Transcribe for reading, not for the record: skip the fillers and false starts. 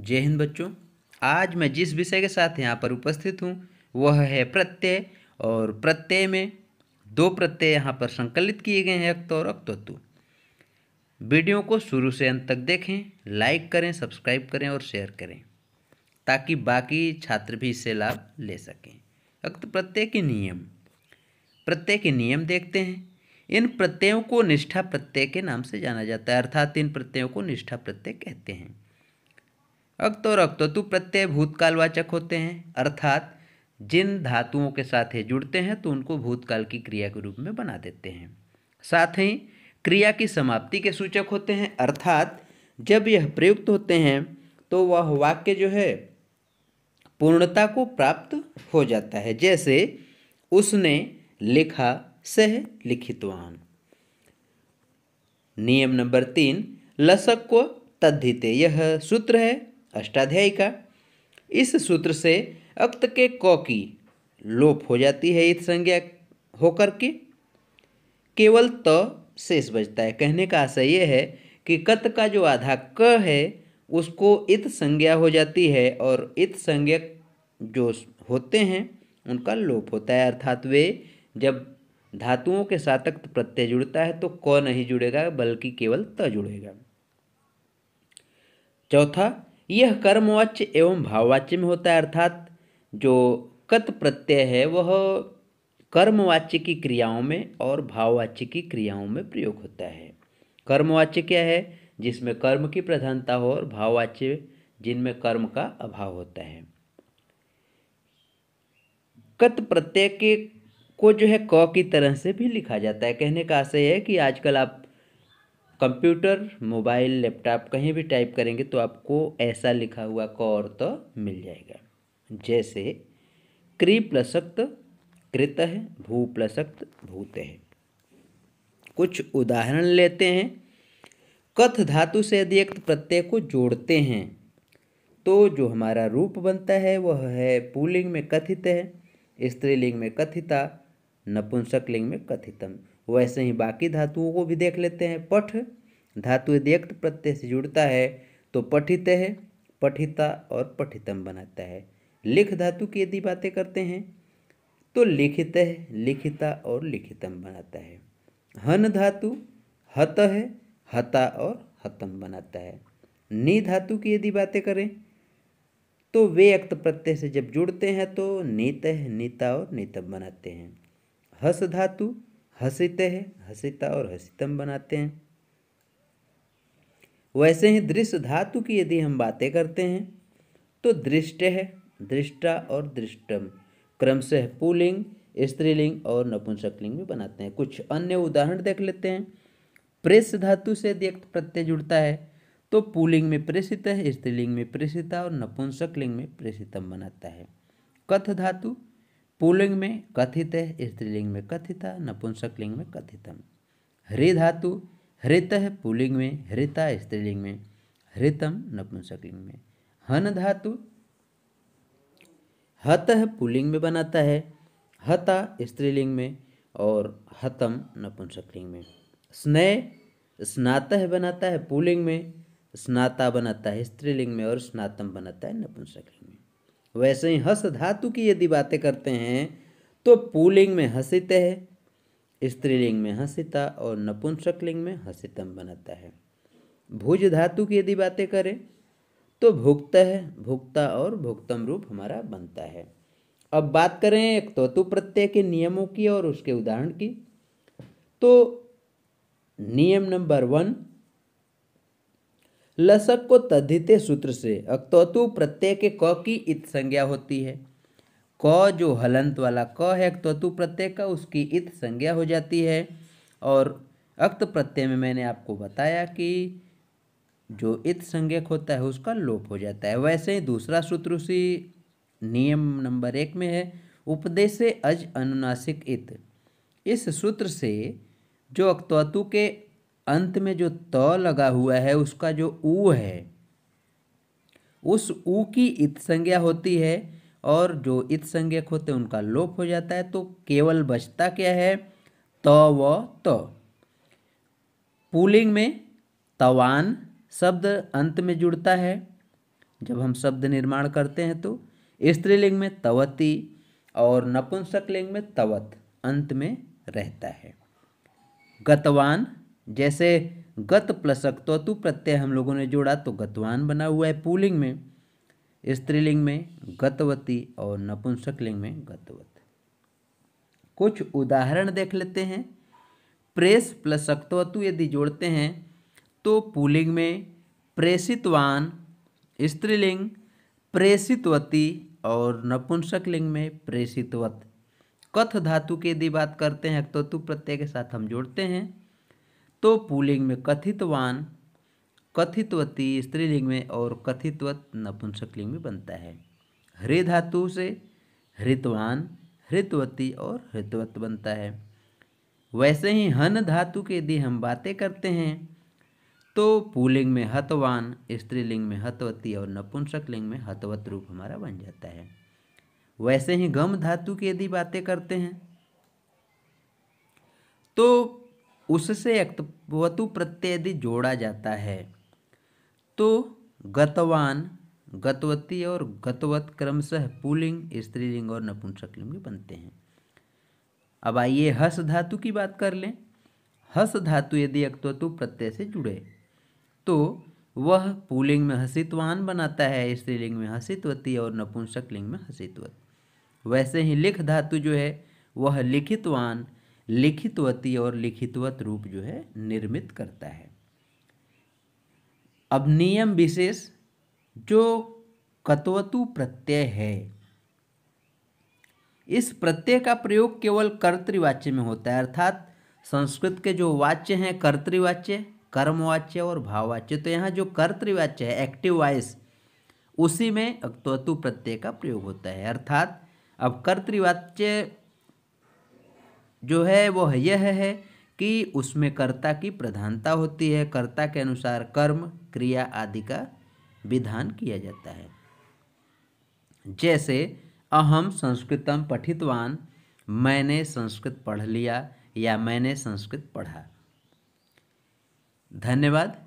जय हिंद बच्चों। आज मैं जिस विषय के साथ यहाँ पर उपस्थित हूँ वह है प्रत्यय। और प्रत्यय में दो प्रत्यय यहाँ पर संकलित किए गए हैं, अक्त और अक्तवतु। वीडियो को शुरू से अंत तक देखें, लाइक करें, सब्सक्राइब करें और शेयर करें ताकि बाकी छात्र भी इससे लाभ ले सकें। अक्त प्रत्यय के नियम। प्रत्यय के नियम देखते हैं। इन प्रत्ययों को निष्ठा प्रत्यय के नाम से जाना जाता है, अर्थात इन प्रत्ययों को निष्ठा प्रत्यय कहते हैं। अक्त और अक्तवतु प्रत्यय भूतकालवाचक होते हैं, अर्थात जिन धातुओं के साथ ये जुड़ते हैं तो उनको भूतकाल की क्रिया के रूप में बना देते हैं। साथ ही क्रिया की समाप्ति के सूचक होते हैं, अर्थात जब यह प्रयुक्त होते हैं तो वह वाक्य जो है पूर्णता को प्राप्त हो जाता है। जैसे उसने लिखा, सह लिखितवान। नियम नंबर 3, लसक को तद्धिते। यह सूत्र है अष्टाध्यायी का। इस सूत्र से अक्त के क की लोप हो जाती है इत संज्ञा होकर के केवल त शेष बचता है। कहने का आशय यह है कि कत का जो आधा क है उसको इत संज्ञा हो जाती है और इत संज्ञा जो होते हैं उनका लोप होता है, अर्थात वे जब धातुओं के साथ अक्त प्रत्यय जुड़ता है तो क नहीं जुड़ेगा बल्कि केवल त जुड़ेगा। चौथा, यह कर्मवाच्य एवं भाववाच्य में होता है, अर्थात जो कत प्रत्यय है वह कर्मवाच्य की क्रियाओं में और भाववाच्य की क्रियाओं में प्रयोग होता है। कर्मवाच्य क्या है? जिसमें कर्म की प्रधानता हो, और भाववाच्य जिनमें कर्म का अभाव होता है। कत प्रत्यय के को जो है क की तरह से भी लिखा जाता है। कहने का आशय है कि आजकल आप कंप्यूटर, मोबाइल, लैपटॉप कहीं भी टाइप करेंगे तो आपको ऐसा लिखा हुआ क और त मिल जाएगा। जैसे क्री प्लसक्त कृत है, भू प्लसक्त भूत है। कुछ उदाहरण लेते हैं। कथ धातु से यदि अक्त प्रत्यय को जोड़ते हैं तो जो हमारा रूप बनता है वह है पुल्लिंग में कथित है, स्त्रीलिंग में कथिता, नपुंसकलिंग में कथितम। वैसे ही बाकी धातुओं को भी देख लेते हैं। पठ धातु यदि अक्त प्रत्यय से जुड़ता है तो पठित है, पठिता और पठितम बनाता है। लिख धातु की यदि बातें करते हैं तो लिखित है, लिखिता और लिखितम बनाता है। हन धातु हत है, हता और हतम बनाता है। नी धातु की यदि बातें करें तो वे अक्त प्रत्यय से जब जुड़ते हैं तो नीत है, नीता और नीतम बनाते हैं। हस धातु हसित है, हसिता और हसितम बनाते हैं। वैसे ही दृश्य धातु की यदि हम बातें करते हैं तो दृष्ट है, दृष्टा और दृष्टम क्रमशः पुल्लिंग, स्त्रीलिंग और नपुंसकलिंग में बनाते हैं। कुछ अन्य उदाहरण देख लेते हैं। प्रेस धातु से यदि अक्त प्रत्यय जुड़ता है तो पुल्लिंग में प्रेषित है, स्त्रीलिंग में प्रेषिता और नपुंसकलिंग में प्रेषितम बनाता है। कथ धातु पुल्लिंग में कथित है, स्त्रीलिंग में कथिता, नपुंसकलिंग में कथितम। हृ धातु हृत है, पुल्लिंग में हृता, स्त्रीलिंग में हृतम, नपुंसकलिंग में। हन धातु हत है, पुल्लिंग में बनाता है, हता स्त्रीलिंग में और हतम नपुंसकलिंग में। स्नेह स्नातः बनाता है पुल्लिंग में, स्नाता बनाता है स्त्रीलिंग में और स्नातम बनाता है नपुंसकलिंग में। वैसे ही हस धातु की यदि बातें करते हैं तो पुल्लिंग में हसित है, स्त्रीलिंग में हसिता और नपुंसकलिंग में हसितम बनाता है। भुज धातु की यदि बातें करें तो भुक्त है, भुक्ता और भुक्तम रूप हमारा बनता है। अब बात करें अक्तवतु प्रत्यय के नियमों की और उसके उदाहरण की, तो नियम नंबर 1, लसक को तद्धिते सूत्र से अक्तवतु प्रत्यय के क की इत संज्ञा होती है। क जो हलंत वाला क है अक्तवतु प्रत्यय का, उसकी इत संज्ञा हो जाती है। और अक्त प्रत्यय में मैंने आपको बताया कि जो इत संज्ञक होता है उसका लोप हो जाता है। वैसे ही दूसरा सूत्र उसी नियम नंबर 1 में है, उपदेशे अज अनुनासिक इत। इस सूत्र से जो अक्तवतु के अंत में जो त लगा हुआ है उसका जो ऊ है उस ऊ की इत संज्ञा होती है और जो इत संज्ञक होते हैं उनका लोप हो जाता है, तो केवल बचता क्या है? त व त। पुल्लिंग में तवान शब्द अंत में जुड़ता है जब हम शब्द निर्माण करते हैं तो स्त्रीलिंग में तवती और नपुंसकलिंग में तवत अंत में रहता है। गतवान, जैसे गत प्लस अक्तवतु प्रत्यय हम लोगों ने जोड़ा तो गतवान बना हुआ है पुल्लिंग में, स्त्रीलिंग में गतवती और नपुंसकलिंग में गतवत। कुछ उदाहरण देख लेते हैं। प्रेस प्लस अक्तवतु यदि जोड़ते हैं तो पुल्लिंग में प्रेषितवान, स्त्रीलिंग प्रेषितवती और नपुंसकलिंग में प्रेषितवत। कथ धातु की यदि बात करते हैं अक्तवतु प्रत्यय के साथ हम जोड़ते हैं तो पुल्लिंग में कथितवान, कथितवती स्त्रीलिंग में और कथितवत नपुंसकलिंग में बनता है। हृ धातु से हृतवान, हृतवती और हृतवत बनता है। वैसे ही हन धातु की यदि हम बातें करते हैं तो पुल्लिंग में हतवान, स्त्रीलिंग में हतवती और नपुंसकलिंग में हतवत रूप हमारा बन जाता है। वैसे ही गम धातु की यदि बातें करते हैं तो उससे अक्तवतु प्रत्यय यदि जोड़ा जाता है तो गतवान, गतवती और गतवत क्रमशः पुल्लिंग, स्त्रीलिंग और नपुंसकलिंग में बनते हैं। अब आइए हस धातु की बात कर लें। हस धातु यदि अक्तवतु प्रत्यय से जुड़े तो वह पुल्लिंग में हसितवान बनाता है, स्त्रीलिंग में हसितवती और नपुंसकलिंग में हसितवत। वैसे ही लिख धातु जो है वह लिखितवान, लिखितवती और लिखितवत रूप जो है निर्मित करता है। अब नियम विशेष, जो कतवतु प्रत्यय है इस प्रत्यय का प्रयोग केवल कर्तृवाच्य में होता है, अर्थात संस्कृत के जो वाच्य हैं कर्तृवाच्य, कर्मवाच्य और भाववाच्य, तो यहाँ जो कर्तृवाच्य है एक्टिव वॉइस उसी में अक्तवतु प्रत्यय का प्रयोग होता है। अर्थात अब कर्तृवाच्य जो है वह यह है कि उसमें कर्ता की प्रधानता होती है, कर्ता के अनुसार कर्म, क्रिया आदि का विधान किया जाता है। जैसे अहम संस्कृतम पठितवान, मैंने संस्कृत पढ़ लिया या मैंने संस्कृत पढ़ा। धन्यवाद।